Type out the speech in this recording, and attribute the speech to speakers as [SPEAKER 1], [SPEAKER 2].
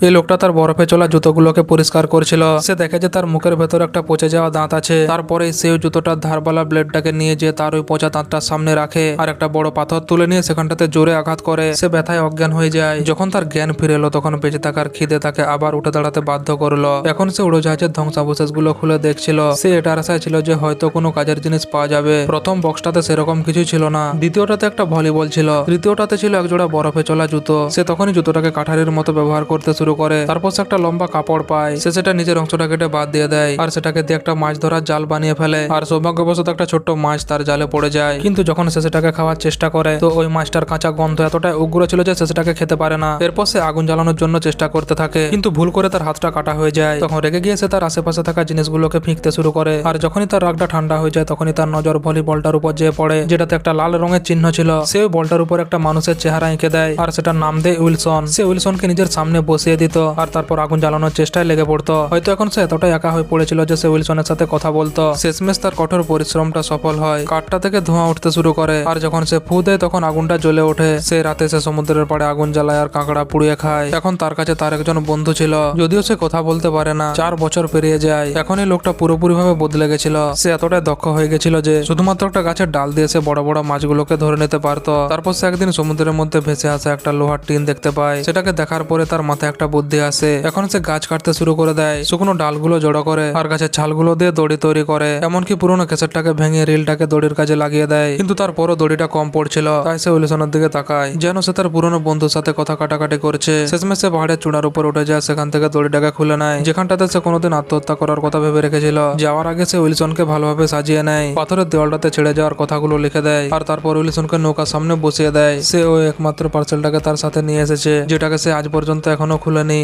[SPEAKER 1] এই লোকটা তার বরফে চলা জুতোগুলোকে পরিষ্কার করছিল। সে দেখে যে তার মুখের ভেতর একটা পচে যাওয়া দাঁত আছে। তারপরে সে ওই জুতোটার ধারবালা ব্লেডটাকে নিয়ে যে তার ওই পচা দাঁতটার সামনে রাখে আর একটা বড় পাথর তুলে নিয়ে সেখানটাতে জোরে আঘাত করে। সে ব্যথায় অজ্ঞান হয়ে যায়। যখন তার জ্ঞান ফিরে এলো তখন বেঁচে থাকার খিদে তাকে আবার উঠে দাঁড়াতে বাধ্য করলো। এখন সে উড়োজাহাজের ধ্বংসাবশেষ গুলো খুলে দেখছিল। সে এটার আশায় ছিল যে হয়তো কোনো কাজের জিনিস পাওয়া যাবে। প্রথম বক্সটাতে সেরকম কিছু ছিল না। দ্বিতীয়টাতে একটা ভলিবল ছিল। তৃতীয়টাতে ছিল একজোড়া বরফে চলা জুতো। সে তখনই জুতোটাকে কাঠারির মতো ব্যবহার করতে শুরু করে। তারপর সে একটা লম্বা কাপড় পায়। সে সেটা নিজের অংশটা কেটে বাদ দিয়ে দেয় আর সেটাকে দিয়ে একটা মাছ ধরার জাল বানিয়ে ফেলে। আর সৌভাগ্যবশত একটা ছোট্ট মাছ তার জালে পড়ে যায়। কিন্তু যখন সে সেটাকে খাওয়ার চেষ্টা করে তো ওই মাছটার কাঁচা গন্ধ এতটাই উগ্র ছিল যে সে সেটাকে খেতে পারে না। এরপর সে আগুন জ্বালানোর জন্য চেষ্টা করতে থাকে, কিন্তু ভুল করে তার হাতটা কাটা হয়ে যায়। তখন রেগে গিয়ে সে তার আশেপাশে থাকা জিনিসগুলোকে ফিঁকতে শুরু করে। আর যখনই তার রাগটা ঠান্ডা হয়ে যায় তখনই তার নজর ভলিবলটার উপর যেয়ে পড়ে, যেটাতে একটা লাল রঙের চিহ্ন ছিল। সে ওই বলটার উপর একটা মানুষের চেহারা এঁকে দেয় আর সেটার নাম দেয় উইলসন। সে উইলসনকে নিজের সামনে বসিয়ে দিত আর তারপর আগুন জ্বালানোর চেষ্টায় লেগে পড়তো। হয়তো এখন সে এতটাই একা হয়ে পড়েছিল যে সে উইলসনের সাথে কথা বলতো। শেষমেশ তার কঠোর পরিশ্রমটা সফল হয়। কাঠটা থেকে ধোঁয়া উঠতে শুরু করে আর যখন সে ফু দেয় তখন আগুনটা জ্বলে ওঠে। সে রাতে সে সমুদ্রের পাড়ে আগুন জ্বালায় আর কাঁকড়া পুড়িয়ে খায়। এখন তার কাছে তার একজন বন্ধু ছিল, যদিও সে কথা বলতে পারে না। 4 বছর পেরিয়ে যায়। এখন এই লোকটা পুরোপুরি ভাবে বদলে গেছিল। সে এতটাই দক্ষ হয়ে গেছিল যে শুধুমাত্র একটা গাছের ডাল দিয়ে সে বড় বড় মাছগুলোকে ধরে নিতে পারতো। তারপর সে একদিন সমুদ্রের মধ্যে ভেসে আসা একটা লোহার টিন দেখতে পায়। সেটাকে দেখার পরে তার মাথায় একটা বুদ্ধি আসে। এখন সে গাছ কাটতে শুরু করে দেয়, শুকনো ডালগুলো জড়ো করে আর গাছের ছালগুলো দিয়ে দড়ি তৈরি করে। এমনকি পুরোনো কেসেটটাকে ভেঙে রিলটাকে দড়ির কাজে লাগিয়ে দেয়। কিন্তু তারপরও দড়িটা কম পড়ছিল। তাই সে উইলসনের দিকে তাকায় যেন সে তার পুরোনো বন্ধুর সাথে কথা কাটাকাটি করছে। শেষমেশ সে পাহাড়ের চূড়ার উপর উঠে যায়। সেখান থেকে দড়িটাকে খুলে নেয়, যেখানটাতে সে কোনোদিন আত্মহত্যা করার কথা ভেবে রেখেছিল। যাওয়ার আগে সে উইলসনকে ভালোভাবে সাজিয়ে নেয়, পাথরের দেওয়ালটাতে ছেড়ে যাওয়ার কথাগুলো লিখে দেয় আর তারপর উইলসনকে নৌকার সামনে বসিয়ে দেয়। সে ওই একমাত্র পার্সেলটাকে তার সাথে নিয়ে এসেছে, যেটাকে সে আজ পর্যন্ত এখনো খুলেনি।